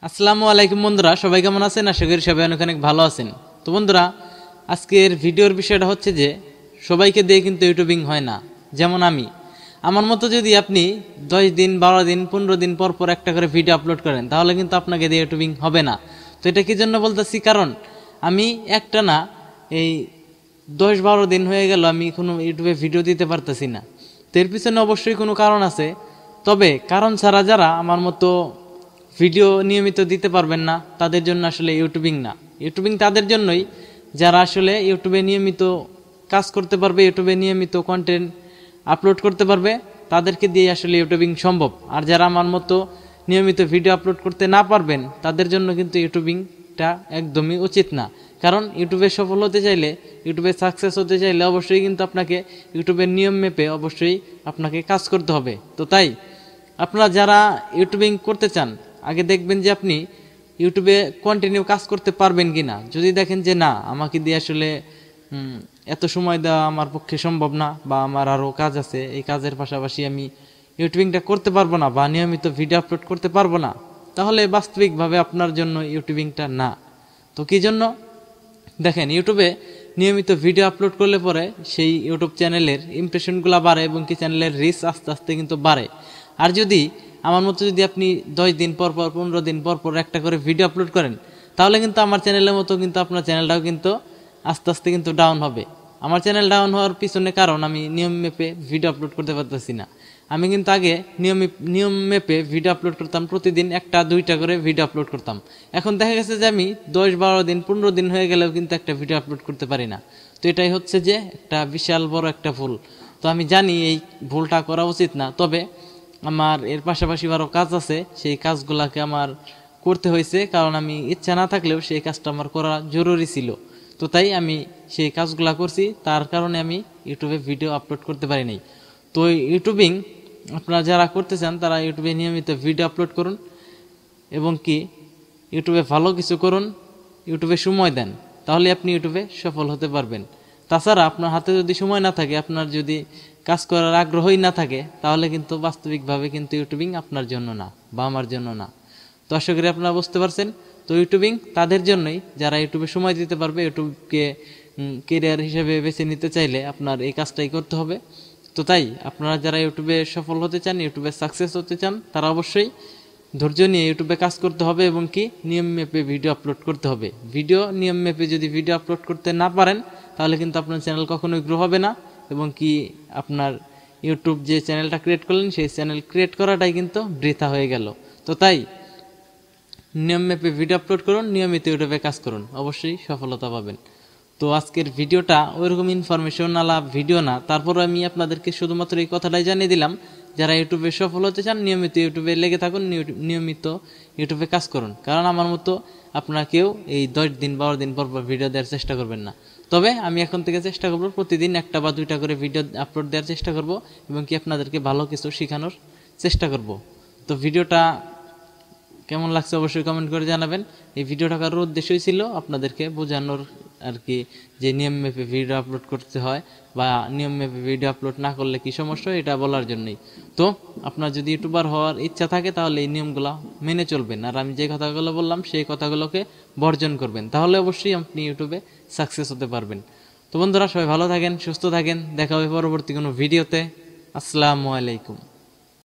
আসসালামু আলাইকুম বন্ধুরা, সবাই কেমন আছেন? আশা করি সবাই অনেক অনেক ভালো আছেন। তো বন্ধুরা, আজকের ভিডিওর বিষয়টা হচ্ছে যে সবাইকে দিয়ে কিন্তু ইউটিউবিং হয় না। যেমন আমার মতো যদি আপনি 10 দিন 12 দিন 15 দিন পর পর একটা করে ভিডিও আপলোড করেন, তাহলে কিন্তু আপনাকে দিয়ে ইউটিউবিং হবে না। তো এটা কি জন্য বলতেছি, কারণ আমি একটা না এই 10-12 দিন হয়ে গেল আমি কোনো ইউটিউবে ভিডিও দিতে পারতেছি না। তো এর পিছনে অবশ্যই কোনো কারণ আছে, তবে কারণ ছাড়া যারা আমার মতো ভিডিও নিয়মিত দিতে পারবেন না, তাদের জন্য আসলে ইউটিউবিং না। ইউটিউবিং তাদের জন্যই যারা আসলে ইউটিউবে নিয়মিত কাজ করতে পারবে, ইউটিউবে নিয়মিত কন্টেন্ট আপলোড করতে পারবে, তাদেরকে দিয়ে আসলে ইউটিউবিং সম্ভব। আর যারা আমার মতো নিয়মিত ভিডিও আপলোড করতে না পারবেন, তাদের জন্য কিন্তু ইউটিউবিংটা একদমই উচিত না। কারণ ইউটিউবে সফল হতে চাইলে, ইউটিউবে সাকসেস হতে চাইলে অবশ্যই কিন্তু আপনাকে ইউটিউবের নিয়ম মেপে অবশ্যই আপনাকে কাজ করতে হবে। তো তাই আপনারা যারা ইউটিউবিং করতে চান, আগে দেখবেন যে আপনি ইউটিউবে কন্টিনিউ কাজ করতে পারবেন কিনা। যদি দেখেন যে না, আমাকে দিয়ে আসলে এত সময় দেওয়া আমার পক্ষে সম্ভব না, বা আমার আরও কাজ আছে, এই কাজের পাশাপাশি আমি ইউটিউবিংটা করতে পারবো না বা নিয়মিত ভিডিও আপলোড করতে পারবো না, তাহলে বাস্তবিকভাবে আপনার জন্য ইউটিউবিংটা না। তো কী জন্য? দেখেন, ইউটিউবে নিয়মিত ভিডিও আপলোড করলে পরে সেই ইউটিউব চ্যানেলের ইমপ্রেশনগুলো বাড়ে এবং কি চ্যানেলের রিচ আস্তে আস্তে কিন্তু বাড়ে। আর যদি আমার মতো যদি আপনি 10 দিন পর পর 15 দিন পর পর একটা করে ভিডিও আপলোড করেন, তাহলে কিন্তু আমার চ্যানেলের মতো কিন্তু আপনার চ্যানেলটাও কিন্তু আস্তে আস্তে কিন্তু ডাউন হবে। আমার চ্যানেল ডাউন হওয়ার পিছনে কারণ আমি নিয়ম মেপে ভিডিও আপলোড করতে পারতেছি না। আমি কিন্তু আগে নিয়ম মেপে ভিডিও আপলোড করতাম, প্রতিদিন 1-2টা করে ভিডিও আপলোড করতাম। এখন দেখা গেছে যে আমি 10-12 দিন 15 দিন হয়ে গেলেও কিন্তু একটা ভিডিও আপলোড করতে পারি না। তো এটাই হচ্ছে যে একটা বিশাল বড় একটা ভুল। তো আমি জানি এই ভুলটা করা উচিত না, তবে আমার এর পাশাপাশি আরও কাজ আছে, সেই কাজগুলোকে আমার করতে হয়েছে, কারণ আমি ইচ্ছা না থাকলেও সেই কাজটা আমার করা জরুরি ছিল। তো তাই আমি সেই কাজগুলো করছি, তার কারণে আমি ইউটিউবে ভিডিও আপলোড করতে পারি নাই। তো ইউটিউবিং আপনারা যারা করতে চান, তারা ইউটিউবে নিয়মিত ভিডিও আপলোড করুন এবং কি ইউটিউবে ভালো কিছু করুন, ইউটিউবে সময় দেন, তাহলে আপনি ইউটিউবে সফল হতে পারবেন। তাছাড়া আপনার হাতে যদি সময় না থাকে, আপনার যদি কাজ করার আগ্রহই না থাকে, তাহলে কিন্তু বাস্তবিকভাবে কিন্তু ইউটিউবিং আপনার জন্য না বা আমার জন্য না। তো আশা করি আপনারা বুঝতে পারছেন। তো ইউটিউবিং তাদের জন্যই যারা ইউটিউবে সময় দিতে পারবে। ইউটিউবকে কেরিয়ার হিসেবে বেছে নিতে চাইলে আপনার এই কাজটাই করতে হবে। তো তাই আপনারা যারা ইউটিউবে সফল হতে চান, ইউটিউবে সাকসেস হতে চান, তারা অবশ্যই ধৈর্য নিয়ে ইউটিউবে কাজ করতে হবে এবং কি নিয়ম মেপে ভিডিও আপলোড করতে হবে। নিয়ম মেপে যদি ভিডিও আপলোড করতে না পারেন, তাহলে কিন্তু আপনার চ্যানেল কখনোই গ্রো হবে না এবং কি আপনার ইউটিউব যে চ্যানেলটা ক্রিয়েট করলেন, সেই চ্যানেল ক্রিয়েট করাটাই কিন্তু বৃথা হয়ে গেল। তো তাই নিয়ম মেপে ভিডিও আপলোড করুন, নিয়মিত ইউটিউবে কাজ করুন, অবশ্যই সফলতা পাবেন। তো আজকের ভিডিওটা ওইরকম ইনফরমেশনাল ভিডিও না, তারপরে আমি আপনাদেরকে শুধুমাত্র এই কথাটাই জানিয়ে দিলাম, যারা ইউটিউবে সফল হতে চান, নিয়মিত ইউটিউবে লেগে থাকুন, নিয়মিত ইউটিউবে কাজ করুন। কারণ আমার মতো আপনারা কেউ এই 10 দিন 12 দিন পর পর ভিডিও দেওয়ার চেষ্টা করবেন না। তবে আমি এখন থেকে চেষ্টা করব প্রতিদিন 1 বা 2টা করে ভিডিও আপলোড দেওয়ার চেষ্টা করব এবং কি আপনাদেরকে ভালো কিছু শেখানোর চেষ্টা করব। তো ভিডিওটা কেমন লাগছে অবশ্যই কমেন্ট করে জানাবেন। এই ভিডিওটা করার উদ্দেশ্যই ছিল আপনাদেরকে বোঝানোর আর কি, যে নিয়ম মেপে ভিডিও আপলোড করতে হয় বা নিয়ম মেপে ভিডিও আপলোড না করলে কি সমস্যা, এটা বলার জন্যই। তো আপনার যদি ইউটিউবার হওয়ার ইচ্ছা থাকে, তাহলে এই নিয়মগুলো মেনে চলবেন, আর আমি যে কথাগুলো বললাম সেই কথাগুলোকে বর্জন করবেন, তাহলে অবশ্যই আপনি ইউটিউবে সাকসেস হতে পারবেন। তো বন্ধুরা, সবাই ভালো থাকেন, সুস্থ থাকেন, দেখা হবে পরবর্তী কোনো ভিডিওতে। আসসালামু আলাইকুম।